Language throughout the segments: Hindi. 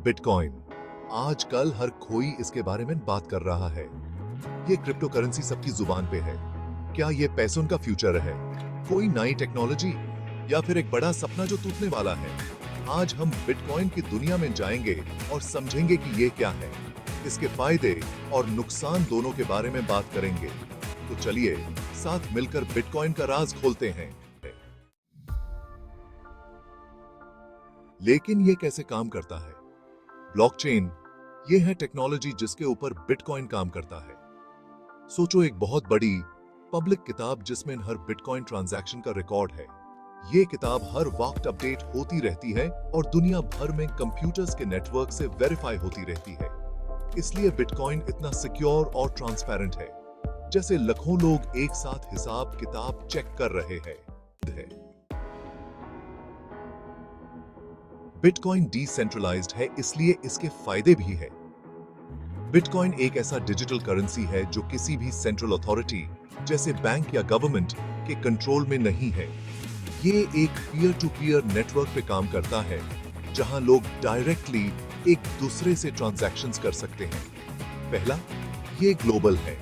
बिटकॉइन। आजकल हर कोई इसके बारे में बात कर रहा है। ये क्रिप्टो करेंसी सबकी जुबान पे है। क्या ये पैसों का फ्यूचर है, कोई नई टेक्नोलॉजी, या फिर एक बड़ा सपना जो टूटने वाला है? आज हम बिटकॉइन की दुनिया में जाएंगे और समझेंगे कि ये क्या है, इसके फायदे और नुकसान दोनों के बारे में बात करेंगे। तो चलिए साथ मिलकर बिटकॉइन का राज खोलते हैं। लेकिन ये कैसे काम करता है? ब्लॉकचेन ये है टेक्नोलॉजी जिसके ऊपर बिटकॉइन काम करता है। सोचो, एक बहुत बड़ी पब्लिक किताब जिसमें हर बिटकॉइन ट्रांजैक्शन का रिकॉर्ड है। ये किताब हर वक्त अपडेट होती रहती है और दुनिया भर में कंप्यूटर्स के नेटवर्क से वेरीफाई होती रहती है। इसलिए बिटकॉइन इतना सिक्योर और ट्रांसपेरेंट है, जैसे लाखों लोग एक साथ हिसाब किताब चेक कर रहे हैं। बिटकॉइन डिसेंट्रलाइज्ड है, इसलिए इसके फायदे भी है। बिटकॉइन एक ऐसा डिजिटल करेंसी है जो किसी भी सेंट्रल अथॉरिटी जैसे बैंक या गवर्नमेंट के कंट्रोल में नहीं है। ये एक पीयर टू पीयर नेटवर्क पे काम करता है, जहां लोग डायरेक्टली एक दूसरे से ट्रांजैक्शंस कर सकते हैं। पहला, ये ग्लोबल है।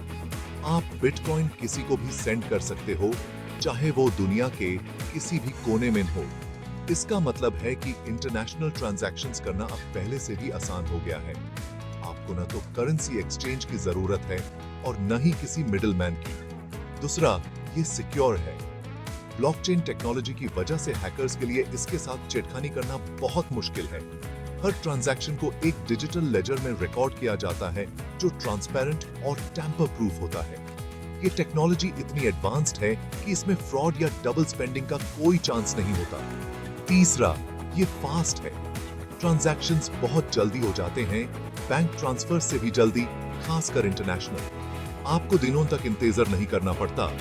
आप बिटकॉइन किसी को भी सेंड कर सकते हो, चाहे वो दुनिया के किसी भी कोने में हो। इसका मतलब है कि इंटरनेशनल ट्रांजैक्शंस करना अब पहले से भी आसान हो गया है। आपको न तो करेंसी एक्सचेंज की जरूरत है और न ही किसी मिडलमैन की। दूसरा, ये सिक्योर है। ब्लॉकचेन टेक्नोलॉजी की वजह से हैकर्स के लिए इसके साथ छेड़खानी करना बहुत मुश्किल है। हर ट्रांजैक्शन को एक डिजिटल लेजर में रिकॉर्ड किया जाता है, जो ट्रांसपेरेंट और टैम्पर प्रूफ होता है। ये टेक्नोलॉजी इतनी एडवांस्ड है कि इसमें फ्रॉड या डबल स्पेंडिंग का कोई चांस नहीं होता। तीसरा, ये फास्ट है। ट्रांजैक्शंस बहुत जल्दी हो जाते हैं, बैंक ट्रांसफर से भी जल्दी, खासकर इंटरनेशनल। आपको दिनों तक इंतजार नहीं करना पड़ता,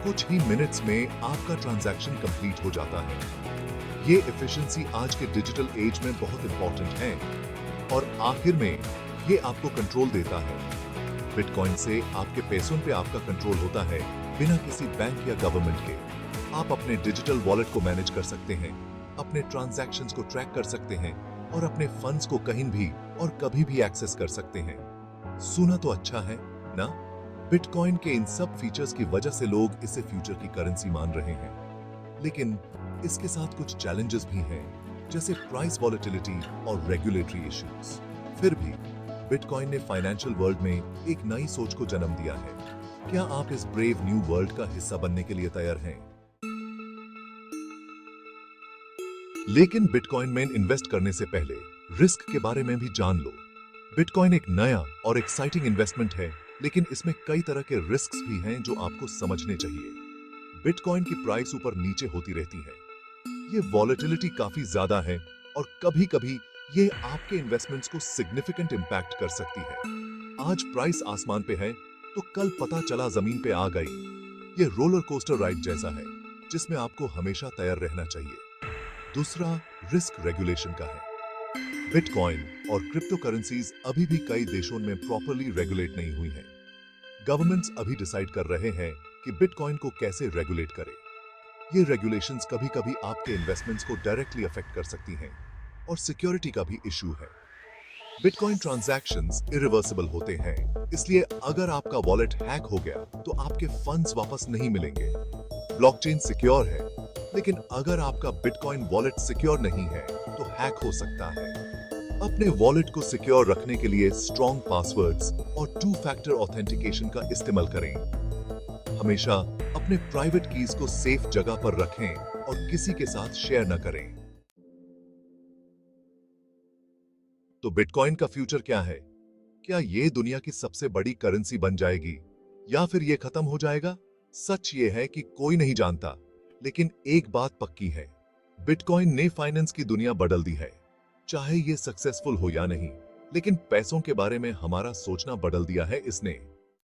कुछ ही मिनट्स में आपका ट्रांजैक्शन कंप्लीट हो जाता है। ये एफिशिएंसी आज के डिजिटल एज में बहुत इंपॉर्टेंट है। और आखिर में ये आपको कंट्रोल देता है। बिटकॉइन से आपके पैसों पे आपका कंट्रोल होता है, बिना किसी बैंक या गवर्नमेंट के। आप अपने डिजिटल वॉलेट को मैनेज कर सकते हैं, अपने ट्रांजैक्शंस को ट्रैक कर सकते हैं और अपने फंड्स को कहीं भी और कभी भी एक्सेस कर सकते हैं। सुना तो अच्छा है ना? बिटकॉइन के इन सब फीचर्स की वजह से लोग इसे फ्यूचर की करेंसी मान रहे हैं। लेकिन इसके साथ कुछ चैलेंजेस भी हैं, जैसे प्राइस वॉलेटिलिटी और रेगुलेटरी इश्यूज। फिर भी बिटकॉइन ने फाइनेंशियल वर्ल्ड में एक नई सोच को जन्म दिया है। क्या आप इस ब्रेव न्यू वर्ल्ड का हिस्सा बनने के लिए तैयार हैं? लेकिन बिटकॉइन में इन्वेस्ट करने से पहले रिस्क के बारे में भी जान लो। बिटकॉइन एक नया और एक्साइटिंग इन्वेस्टमेंट है, लेकिन इसमें कई तरह के रिस्क्स भी हैं जो आपको समझने चाहिए। बिटकॉइन की प्राइस ऊपर नीचे होती रहती है, ये वॉलेटिलिटी काफी ज्यादा है और कभी-कभी ये आपके इन्वेस्टमेंट्स को सिग्निफिकेंट इंपैक्ट कर सकती है। आज प्राइस आसमान पे है तो कल पता चला जमीन पे आ गई। ये रोलर कोस्टर राइड जैसा है, जिसमें आपको हमेशा तैयार रहना चाहिए। दूसरा, रिस्क रेगुलेशन का है। बिटकॉइन और क्रिप्टो करेंसीज अभी भी कई देशों में प्रॉपर्ली रेगुलेट नहीं हुई हैं। गवर्नमेंट्स अभी डिसाइड कर रहे हैं कि बिटकॉइन को कैसे रेगुलेट करें। ये रेगुलेशंस कभी-कभी आपके इन्वेस्टमेंट्स को डायरेक्टली अफेक्ट कर सकती हैं और सिक्योरिटी का भी इशू है। बिटकॉइन ट्रांजैक्शंस इरिवर्सिबल होते हैं, इसलिए अगर आपका वॉलेट हैक हो गया तो आपके फंड्स वापस नहीं मिलेंगे। ब्लॉकचेन सिक्योर है, लेकिन अगर आपका बिटकॉइन वॉलेट सिक्योर नहीं है तो हैक हो सकता है। अपने वॉलेट को सिक्योर रखने के लिए स्ट्रॉन्ग पासवर्ड्स और टू फैक्टर ऑथेंटिकेशन का इस्तेमाल करें। हमेशा अपने प्राइवेट कीज को सेफ जगह पर रखें और किसी के साथ शेयर न करें। तो बिटकॉइन का फ्यूचर क्या है? क्या ये दुनिया की सबसे बड़ी करेंसी बन जाएगी या फिर ये खत्म हो जाएगा? सच ये है कि कोई नहीं जानता, लेकिन एक बात पक्की है, बिटकॉइन ने फाइनेंस की दुनिया बदल दी है। चाहे ये सक्सेसफुल हो या नहीं, लेकिन पैसों के बारे में हमारा सोचना बदल दिया है इसने।